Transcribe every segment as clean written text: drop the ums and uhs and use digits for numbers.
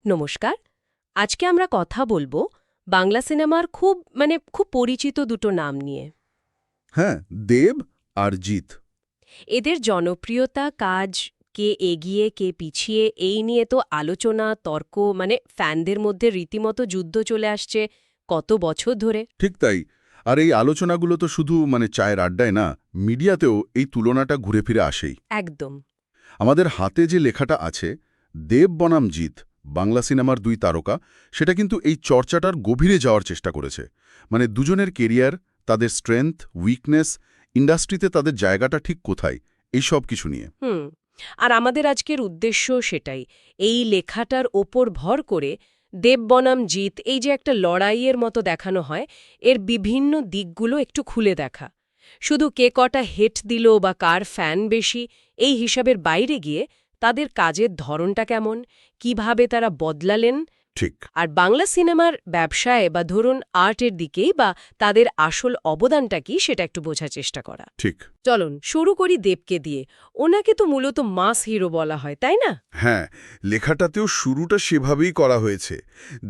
নমস্কার। আজকে আমরা কথা বলবো বাংলা সিনেমার খুব পরিচিত দুটো নাম নিয়ে। হ্যাঁ, দেব আর জিৎ। এদের জনপ্রিয়তা, কাজ, কে এগিয়ে কে পিছিয়ে এই নিয়ে তো আলোচনা, তর্ক, ফ্যানদের মধ্যে রীতিমতো যুদ্ধ চলে আসছে কত বছর ধরে। ঠিক তাই। আর এই আলোচনাগুলো তো শুধু চায়ের আড্ডায় না, মিডিয়াতেও এই তুলনাটা ঘুরে ফিরে আসেই। একদম। আমাদের হাতে যে লেখাটা আছে, দেব বনাম জিৎ, বাংলা সিনেমার দুই তারকা, সেটা কিন্তু এই চর্চাটার গভীরে যাওয়ার চেষ্টা করেছে। দুজনের কেরিয়ার, তাদের স্ট্রেংথ, উইকনেস, ইন্ডাস্ট্রিতে তাদের জায়গাটা ঠিক কোথায়, এই সব কিছু নিয়ে। আর আমাদের আজকের উদ্দেশ্য সেটাই। এই লেখাটার ওপর ভর করে দেব বনাম জিৎ, এই যে একটা লড়াইয়ের মতো দেখানো হয়, এর বিভিন্ন দিকগুলো একটু খুলে দেখা। শুধু কে কটা হেট দিল বা কার ফ্যান বেশি এই হিসাবের বাইরে গিয়ে তাদের কাজের ধরনটা কেমন, কিভাবে তারা বদলালেন, ঠিক। আর বাংলা সিনেমার ব্যবসায় বা ধরুন আর্টের দিকেই বা তাদের আসল অবদানটা কি সেটা একটু বোঝার চেষ্টা করা। ঠিক। চলুন শুরু করি দেবকে দিয়ে। ওনাকে তো মূলত মাস হিরো বলা হয়, তাই না? হ্যাঁ, লেখাটাতেও শুরুটা সেভাবেই করা হয়েছে।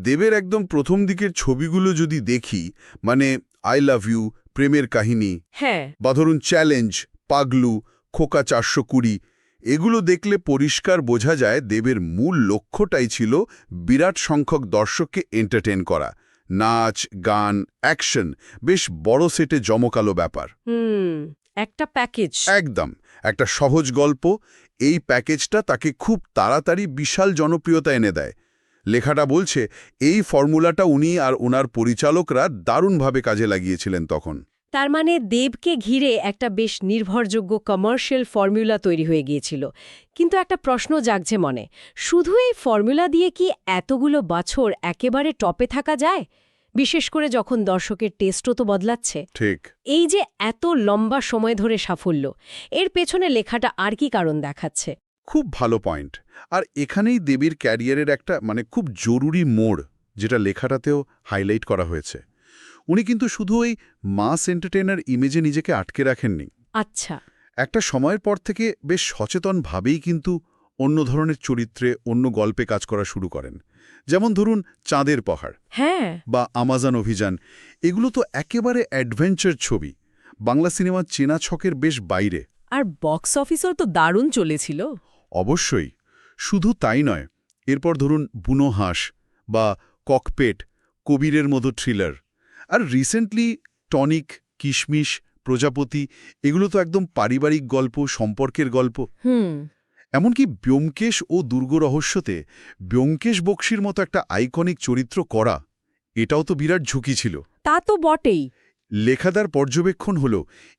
দেবের একদম প্রথম দিকের ছবিগুলো যদি দেখি, আই লাভ ইউ, প্রেমের কাহিনী, হ্যাঁ। বা ধরুন চ্যালেঞ্জ, পাগলু, খোকা 420, এগুলো দেখলে পরিষ্কার বোঝা যায় দেবের মূল লক্ষ্যটাই ছিল বিরাট সংখ্যক দর্শককে এন্টারটেন করা। নাচ, গান, অ্যাকশন, বেশ বড় সেটে জমকালো ব্যাপার। একটা প্যাকেজ। একদম। একটা সহজ গল্প, এই প্যাকেজটা তাকে খুব তাড়াতাড়ি বিশাল জনপ্রিয়তা এনে দেয়। লেখাটা বলছে এই ফর্মুলাটা উনি আর ওনার পরিচালকরা দারুণভাবে কাজে লাগিয়েছিলেন তখন। তার মানে দেবকে ঘিরে একটা বেশ নির্ভরযোগ্য কমার্শিয়াল ফর্মুলা তৈরি হয়ে গিয়েছিল। কিন্তু একটা প্রশ্ন জাগছে মনে, শুধু এই ফর্মুলা দিয়ে কি এতগুলো বছর একেবারে টপে থাকা যায়? বিশেষ করে যখন দর্শকের টেস্টও তো বদলাচ্ছে। ঠিক। এই যে এত লম্বা সময় ধরে সাফল্য, এর পেছনে লেখাটা আর কি কারণ দেখাচ্ছে? খুব ভালো পয়েন্ট। আর এখানেই দেবীর ক্যারিয়ারের একটা খুব জরুরি মোড়, যেটা লেখাটাতেও হাইলাইট করা হয়েছে। উনি কিন্তু শুধু ওই মাস এন্টারটেইনার ইমেজে নিজেকে আটকে রাখেননি। আচ্ছা। একটা সময়ের পর থেকে বেশ সচেতনভাবেই কিন্তু অন্য ধরনের চরিত্রে, অন্য গল্পে কাজ করা শুরু করেন। যেমন ধরুন চাঁদের পাহাড়, হ্যাঁ। বা আমাজন অভিযান। এগুলো তো একেবারে অ্যাডভেঞ্চার ছবি, বাংলা সিনেমার চেনা ছকের বেশ বাইরে। আর বক্স অফিসও তো দারুণ চলেছিল। অবশ্যই। শুধু তাই নয়, এরপর ধরুন বুনো হাঁস বা ককপেট, কবিরের মতো থ্রিলার। আর রিসেন্টলি টনিক, কিশমিশ, প্রজাপতি, এগুলো তো একদম পারিবারিক গল্প, সম্পর্কের গল্প। এমনকি ব্যোমকেশ ও দুর্গ রহস্যতে ব্যোমকেশ বক্সির মতো একটা আইকনিক চরিত্র করা, এটাও তো বিরাট ঝুঁকি ছিল। তা তো বটেই। লেখাদার পর্যবেক্ষণ হল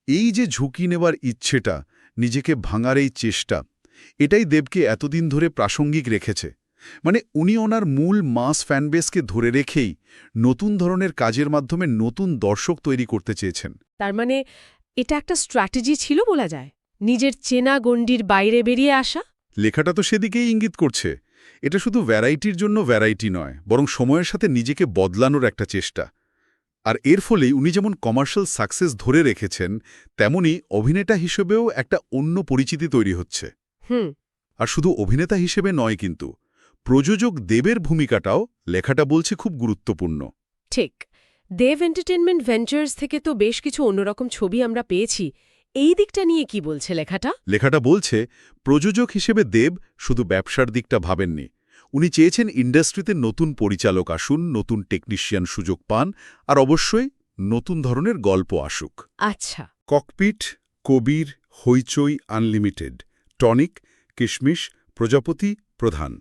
এই যে ঝুঁকি নেবার ইচ্ছেটা, নিজেকে ভাঙার এই চেষ্টা, এটাই দেবকে এতদিন ধরে প্রাসঙ্গিক রেখেছে। উনি ওনার মূল মাস ফ্যানবেসকে ধরে রেখেই নতুন ধরনের কাজের মাধ্যমে নতুন দর্শক তৈরি করতে চেয়েছেন। তার মানে এটা একটা স্ট্র্যাটেজি ছিল বলা যায়, নিজের চেনা গণ্ডির বাইরে বেরিয়ে আসা। লেখাটা তো সেদিকেই ইঙ্গিত করছে। এটা শুধু ভ্যারাইটির জন্য ভ্যারাইটি নয়, বরং সময়ের সাথে নিজেকে বদলানোর একটা চেষ্টা। আর এর ফলেই উনি যেমন কমার্শিয়াল সাকসেস ধরে রেখেছেন, তেমনি অভিনেতা হিসেবেও একটা অন্য পরিচিতি তৈরি হচ্ছে। আর শুধু অভিনেতা হিসেবে নয়, কিন্তু প্রযোজক দেবের ভূমিকাটাও লেখাটা বলছে খুব গুরুত্বপূর্ণ। ঠিক। দেব এন্টারটেনমেন্ট ভেঞ্চার্স থেকে তো বেশ কিছু অন্যরকম ছবি আমরা পেয়েছি। এই দিকটা নিয়ে কি বলছে লেখাটা? লেখাটা বলছে প্রযোজক হিসেবে দেব শুধু ব্যবসার দিকটা ভাবেননি। উনি চেয়েছেন ইন্ডাস্ট্রিতে নতুন পরিচালক আসুন, নতুন টেকনিশিয়ান সুযোগ পান, আর অবশ্যই নতুন ধরনের গল্প আসুক। আচ্ছা। ককপিট, কবির, হইচই আনলিমিটেড, টনিক, কিশমিশ, প্রজাপতি, প্রধান,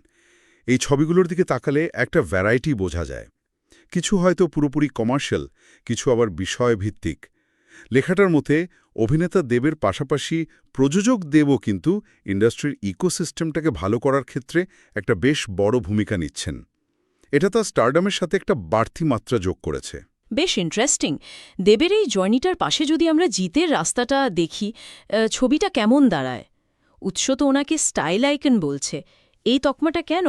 এই ছবিগুলোর দিকে তাকালে একটা ভ্যারাইটি বোঝা যায়। কিছু হয়তো পুরোপুরি কমার্শিয়াল, কিছু আবার বিষয়ভিত্তিক। লেখাটার মতে অভিনেতা দেবের পাশাপাশি প্রযোজক দেবও কিন্তু ইন্ডাস্ট্রির ইকোসিস্টেমটাকে ভালো করার ক্ষেত্রে একটা বেশ বড় ভূমিকা নিচ্ছেন। এটা তার স্টারডামের সাথে একটা বাড়তি মাত্রা যোগ করেছে। বেশ ইন্টারেস্টিং। দেবের এই জর্নিটার পাশে যদি আমরা জিতের রাস্তাটা দেখি, ছবিটা কেমন দাঁড়ায়? উৎস তো ওনাকে স্টাইল আইকন বলছে। এই তকমাটা কেন,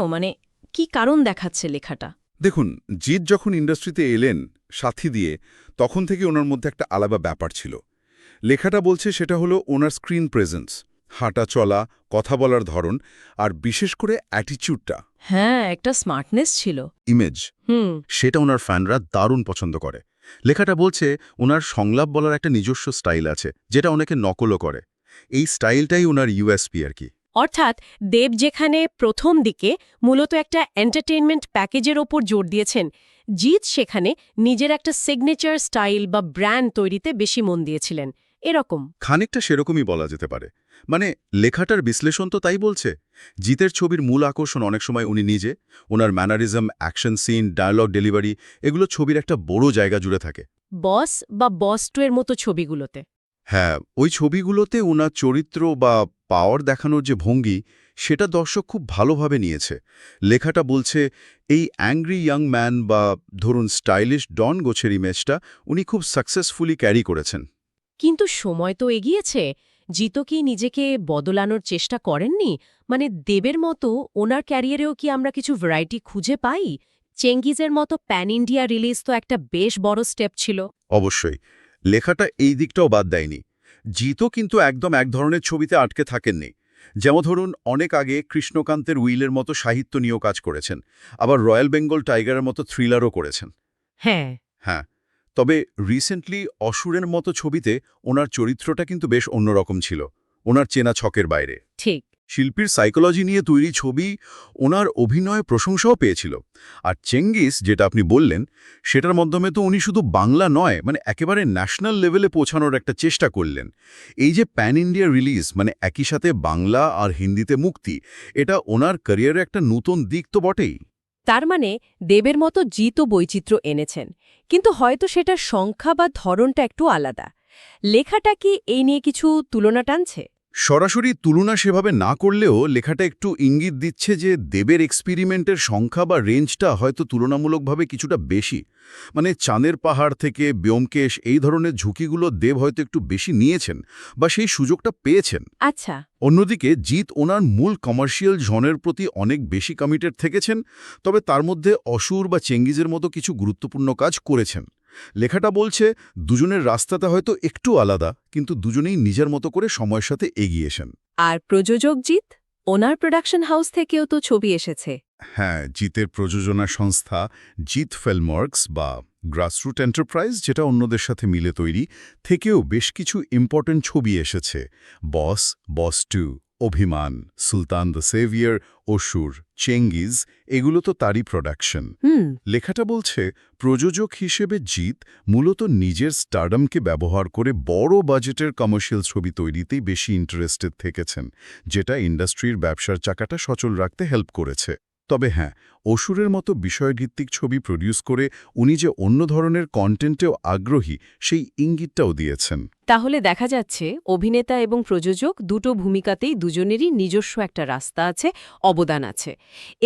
কি কারণ দেখাচ্ছে লেখাটা? দেখুন, জিৎ যখন ইন্ডাস্ট্রিতে এলেন সাথী দিয়ে, তখন থেকে ওনার মধ্যে একটা আলাদা ব্যাপার ছিল। লেখাটা বলছে সেটা হলো ওনার স্ক্রিন প্রেজেন্স। হাঁটা চলা, কথা বলার ধরন আর বিশেষ করে অ্যাটিচিউডটা, হ্যাঁ, একটা স্মার্টনেস ছিল। ইমেজ, হুম সেটা ওনার ফ্যানরা দারুণ পছন্দ করে। লেখাটা বলছে ওনার সংলাপ বলার একটা নিজস্ব স্টাইল আছে, যেটা অনেকে নকলও করে। এই স্টাইলটাই ওনার ইউএসপি আর কি। অর্থাৎ দেব যেখানে প্রথম দিকে মূলত একটা এন্টারটেইনমেন্ট প্যাকেজের ওপর জোর দিয়েছেন, জিৎ সেখানে নিজের একটা সিগনেচার স্টাইল বা ব্র্যান্ড তৈরিতে বেশি মন দিয়েছিলেন। এরকম। খানিকটা সেরকমই বলা যেতে পারে। মানে লেখাটার বিশ্লেষণ তো তাই বলছে। জিতের ছবির মূল আকর্ষণ অনেক সময় উনি নিজে, ওনার mannerism, action scene, dialogue delivery, এগুলো ছবির একটা বড় জায়গা জুড়ে থাকে। বস বা বস টু এর মতো ছবিগুলোতে। হ্যাঁ, ওই ছবিগুলোতে ওনার চরিত্র বা পাওয়ার দেখানোর যে ভঙ্গি, সেটা দর্শক খুব ভালোভাবে নিয়েছে। লেখাটা বলছে এই অ্যাংরি ইয়াং ম্যান বা ধরুন স্টাইলিশ ডন গোছের ইমেজটা উনি খুব সাকসেসফুলি ক্যারি করেছেন। কিন্তু সময় তো এগিয়েছে। জিতও কি নিজেকে বদলানোর চেষ্টা করেননি? মানে দেবের মতো ওনার ক্যারিয়ারেও কি আমরা কিছু ভ্যারাইটি খুঁজে পাই? চেঙ্গিজের মতো প্যান ইন্ডিয়া রিলিজ তো একটা বেশ বড় স্টেপ ছিল। অবশ্যই লেখাটা এই দিকটাও বাদ দেয়নি। জিতও কিন্তু একদম এক ধরনের ছবিতে আটকে থাকেননি। যেমন ধরুন অনেক আগে কৃষ্ণকান্তের উইলের মতো সাহিত্য নিয়েও কাজ করেছেন, আবার রয়্যাল বেঙ্গল টাইগারের মতো থ্রিলারও করেছেন। হ্যাঁ। হ্যাঁ, তবে রিসেন্টলি অসুরের মতো ছবিতে ওনার চরিত্রটা কিন্তু বেশ অন্যরকম ছিল, ওনার চেনা ছকের বাইরে। ঠিক। শিল্পীর সাইকোলজি নিয়ে তৈরি ছবি, ওনার অভিনয় প্রশংসাও পেয়েছিল। আর চেঙ্গিস যেটা আপনি বললেন, সেটার মাধ্যমে তো উনি শুধু বাংলা নয়, মানে একেবারে ন্যাশনাল লেভেলে পৌঁছানোর একটা চেষ্টা করলেন। এই যে প্যান ইন্ডিয়া রিলিজ, মানে একই সাথে বাংলা আর হিন্দিতে মুক্তি, এটা ওনার ক্যারিয়ারে একটা নতুন দিক তো বটেই। তার মানে দেবের মতো জিতও বৈচিত্র্য এনেছেন, কিন্তু হয়তো সেটার সংখ্যা বা ধরনটা একটু আলাদা। লেখাটা কি এই নিয়ে কিছু তুলনা টানছে? সরাসরি তুলনা সেভাবে না করলেও লেখাটা একটু ইঙ্গিত দিচ্ছে যে দেবের এক্সপেরিমেন্টের সংখ্যা বা রেঞ্জটা হয়তো তুলনামূলকভাবে কিছুটা বেশি। মানে চাঁদের পাহাড় থেকে ব্যোমকেশ, এই ধরনের ঝুঁকিগুলো দেব হয়তো একটু বেশি নিয়েছেন বা সেই সুযোগটা পেয়েছেন। আচ্ছা। অন্যদিকে জিৎ ওনার মূল কমার্শিয়াল জনের প্রতি অনেক বেশি কমিটেড থেকেছেন, তবে তার মধ্যে অসুর বা চেঙ্গিজের মতো কিছু গুরুত্বপূর্ণ কাজ করেছেন। লেখাটা বলছে দুজনের রাস্তাটা হয়তো একটু আলাদা, কিন্তু দুজনেই নিজের মতো করে সময়ের সাথে এগিয়েছেন। আর প্রযোজক জিৎ? ওনার প্রোডাকশন হাউস থেকেও তো ছবি এসেছে। হ্যাঁ, জিতের প্রযোজনা সংস্থা জিৎ ফিল্মওয়ার্কস বা গ্রাসরুট এন্টারপ্রাইজ, যেটা অন্যদের সাথে মিলে তৈরি, থেকেও বেশ কিছু ইম্পর্ট্যান্ট ছবি এসেছে। বস, বস টু, অভিমান, সুলতান দ্য সেভিয়ার, অসুর, চেঙ্গিজ, এগুলো তো তারই প্রোডাকশন। লেখাটা বলছে প্রযোজক হিসেবে জিৎ মূলত নিজের স্টারডামকে ব্যবহার করে বড় বাজেটের কমার্শিয়াল ছবি তৈরিতেই বেশি ইন্টারেস্টেড থেকেছেন, যেটা ইন্ডাস্ট্রির ব্যবসার চাকাটা সচল রাখতে হেল্প করেছে। তবে হ্যাঁ, অসুরের মতো বিষয়ভিত্তিক ছবি প্রডিউস করে উনি যে অন্য ধরনের কন্টেন্টেও আগ্রহী, সেই ইঙ্গিতটাও দিয়েছেন। তাহলে দেখা যাচ্ছে অভিনেতা এবং প্রযোজক দুটো ভূমিকাতেই দুজনেরই নিজস্ব একটা রাস্তা আছে, অবদান আছে।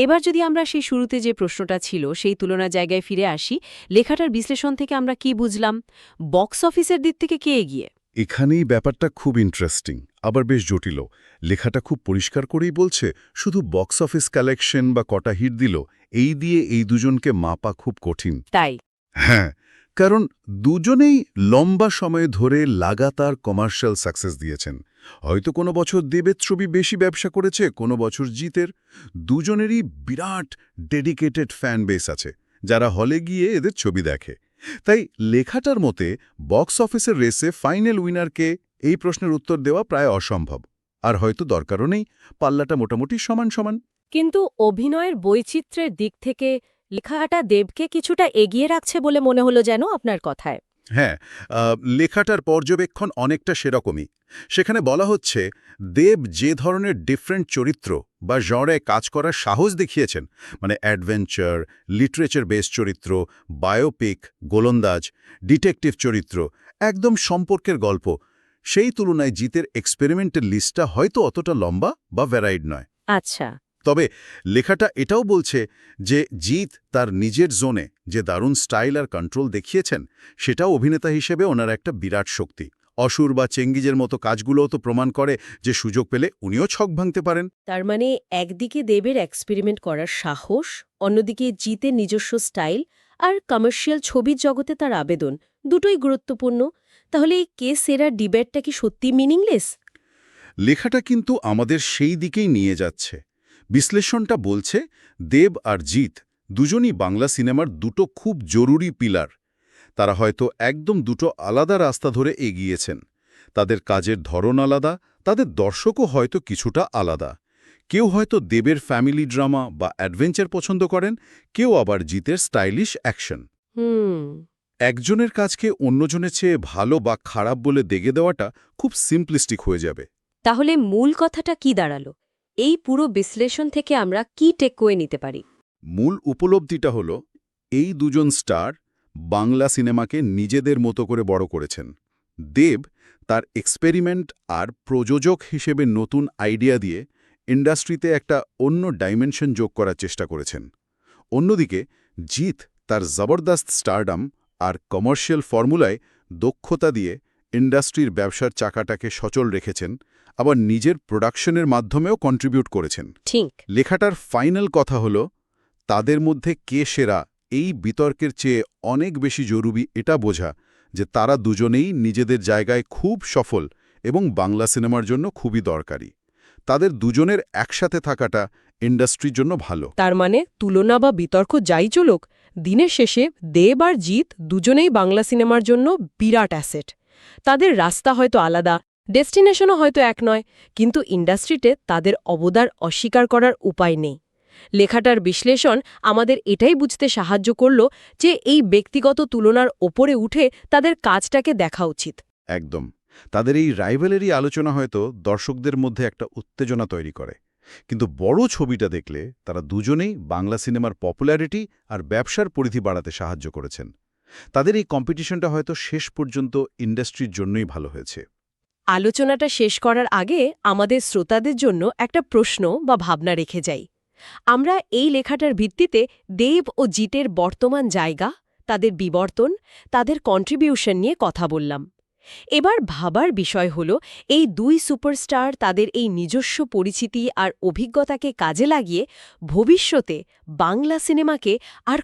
এবার যদি আমরা সেই শুরুতে যে প্রশ্নটা ছিল সেই তুলনা জায়গায় ফিরে আসি, লেখাটার বিশ্লেষণ থেকে আমরা কি বুঝলাম? বক্স অফিসের দিক থেকে কে এগিয়ে? এখানেই ব্যাপারটা খুব ইন্টারেস্টিং, আবার বেশ জটিলও। লেখাটা খুব পরিষ্কার করেই বলছে শুধু বক্স অফিস কালেকশন বা কটা হিট দিল, এই দিয়ে এই দুজনকে মাপা খুব কঠিন। তাই? হ্যাঁ, কারণ দুজনেই লম্বা সময় ধরে লাগাতার কমার্শিয়াল সাকসেস দিয়েছেন। হয়তো কোনো বছর দেবের ছবি বেশি ব্যবসা করেছে, কোনো বছর জিতের। দুজনেরই বিরাট ডেডিকেটেড ফ্যান বেস আছে, যারা হলে গিয়ে এদের ছবি দেখে। তাই লেখাটার মতে বক্স অফিসের রেসে ফাইনাল উইনারকে, এই প্রশ্নের উত্তর দেওয়া প্রায় অসম্ভব। আর হয়তো দরকারও নেই, পাল্লাটা মোটামুটি সমান সমান। কিন্তু অভিনয়ের বৈচিত্র্যের দিক থেকে লেখাটা দেবকে কিছুটা এগিয়ে রাখছে বলে মনে হলো যেন আপনার কথায়। হ্যাঁ, লেখাটার পর্যবেক্ষণ অনেকটা সেরকমই। সেখানে বলা হচ্ছে দেব যে ধরনের ডিফারেন্ট চরিত্র বা জনরে কাজ করার সাহস দেখিয়েছেন, মানে অ্যাডভেঞ্চার, লিটারেচার বেস চরিত্র, বায়োপিক, গোলন্দাজ, ডিটেকটিভ চরিত্র, একদম সম্পর্কের গল্প, সেই তুলনায় জিতের এক্সপেরিমেন্টের লিস্টটা হয়তো অতটা লম্বা বা ভ্যারাইড নয়। আচ্ছা। তবে লেখাটা এটাও বলছে যে জিৎ তার নিজের জোনে যে দারুণ স্টাইল আর কন্ট্রোল দেখিয়েছেন, সেটাও অভিনেতা হিসেবে ওনার একটা বিরাট শক্তি। অসুর বা চেঙ্গিজের মতো কাজগুলোও তো প্রমাণ করে যে সুযোগ পেলে উনিও ছক ভাঙতে পারেন। তার মানে একদিকে দেবের এক্সপেরিমেন্ট করার সাহস, অন্যদিকে জিতের নিজস্ব স্টাইল আর কমার্শিয়াল ছবির জগতে তার আবেদন, দুটোই গুরুত্বপূর্ণ। তাহলে এই কে সেরা ডিবেটটা কি সত্যি মিনিংলেস? লেখাটা কিন্তু আমাদের সেই দিকেই নিয়ে যাচ্ছে। বিশ্লেষণটা বলছে দেব আর জিৎ দুজনই বাংলা সিনেমার দুটো খুব জরুরি পিলার। তারা হয়তো একদম দুটো আলাদা রাস্তা ধরে এগিয়েছেন। তাদের কাজের ধরন আলাদা, তাদের দর্শকও হয়তো কিছুটা আলাদা। কেউ হয়তো দেবের ফ্যামিলি ড্রামা বা অ্যাডভেঞ্চার পছন্দ করেন, কেউ আবার জিতের স্টাইলিশ অ্যাকশন। একজনের কাজকে অন্যজনের চেয়ে ভালো বা খারাপ বলে দেগে দেওয়াটা খুব সিম্পলিস্টিক হয়ে যাবে। তাহলে মূল কথাটা কি দাঁড়ালো? এই পুরো বিশ্লেষণ থেকে আমরা কি টেকওয়ে নিতে পারি? মূল উপলব্ধিটা হল এই দুজন স্টার বাংলা সিনেমাকে নিজেদের মতো করে বড় করেছেন। দেব তার এক্সপেরিমেন্ট আর প্রযোজক হিসেবে নতুন আইডিয়া দিয়ে ইন্ডাস্ট্রিতে একটা অন্য ডাইমেনশন যোগ করার চেষ্টা করেছেন। অন্যদিকে জিৎ তার জবরদস্ত স্টারডাম আর কমার্শিয়াল ফর্মুলায় দক্ষতা দিয়ে ইন্ডাস্ট্রির ব্যবসার চাকাটাকে সচল রেখেছেন, আবার নিজের প্রোডাকশনের মাধ্যমেও কন্ট্রিবিউট করেছেন। ঠিক। লেখাটার ফাইনাল কথা হল তাদের মধ্যে কে সেরা এই বিতর্কের চেয়ে অনেক বেশি জরুরি এটা বোঝা যে তারা দুজনেই নিজেদের জায়গায় খুব সফল এবং বাংলা সিনেমার জন্য খুবই দরকারি। তাদের দুজনের একসাথে থাকাটা ইন্ডাস্ট্রির জন্য ভালো। তার মানে তুলনা বা বিতর্ক যাই চলুক, দিনের শেষে দেব আর জিৎ দুজনেই বাংলা সিনেমার জন্য বিরাট অ্যাসেট। তাদের রাস্তা হয়তো আলাদা, ডেস্টিনেশনও হয়তো এক নয়, কিন্তু ইন্ডাস্ট্রিতে তাদের অবদান অস্বীকার করার উপায় নেই। লেখাটার বিশ্লেষণ আমাদের এটাই বুঝতে সাহায্য করল যে এই ব্যক্তিগত তুলনার ওপরে উঠে তাদের কাজটাকে দেখা উচিত। একদম। তাদের এই রাইভেলেরই আলোচনা হয়তো দর্শকদের মধ্যে একটা উত্তেজনা তৈরি করে, কিন্তু বড় ছবিটা দেখলে তারা দুজনেই বাংলা সিনেমার পপুলারিটি আর ব্যবসার পরিধি বাড়াতে সাহায্য করেছেন। তাদের এই কম্পিটিশনটা হয়তো শেষ পর্যন্ত ইন্ডাস্ট্রির জন্যই ভালো হয়েছে। আলোচনাটা শেষ করার আগে আমাদের শ্রোতাদের জন্য একটা প্রশ্ন বা ভাবনা রেখে যাই। আমরা এই লেখাটার ভিত্তিতে দেব ও জিতের বর্তমান জায়গা, তাদের বিবর্তন, তাদের কন্ট্রিবিউশন নিয়ে কথা বললাম। এবার ভাবার বিষয় হল এই দুই সুপারস্টার তাদের এই নিজস্ব পরিচিতি আর অভিজ্ঞতাকে কাজে লাগিয়ে ভবিষ্যতে বাংলা সিনেমাকে আর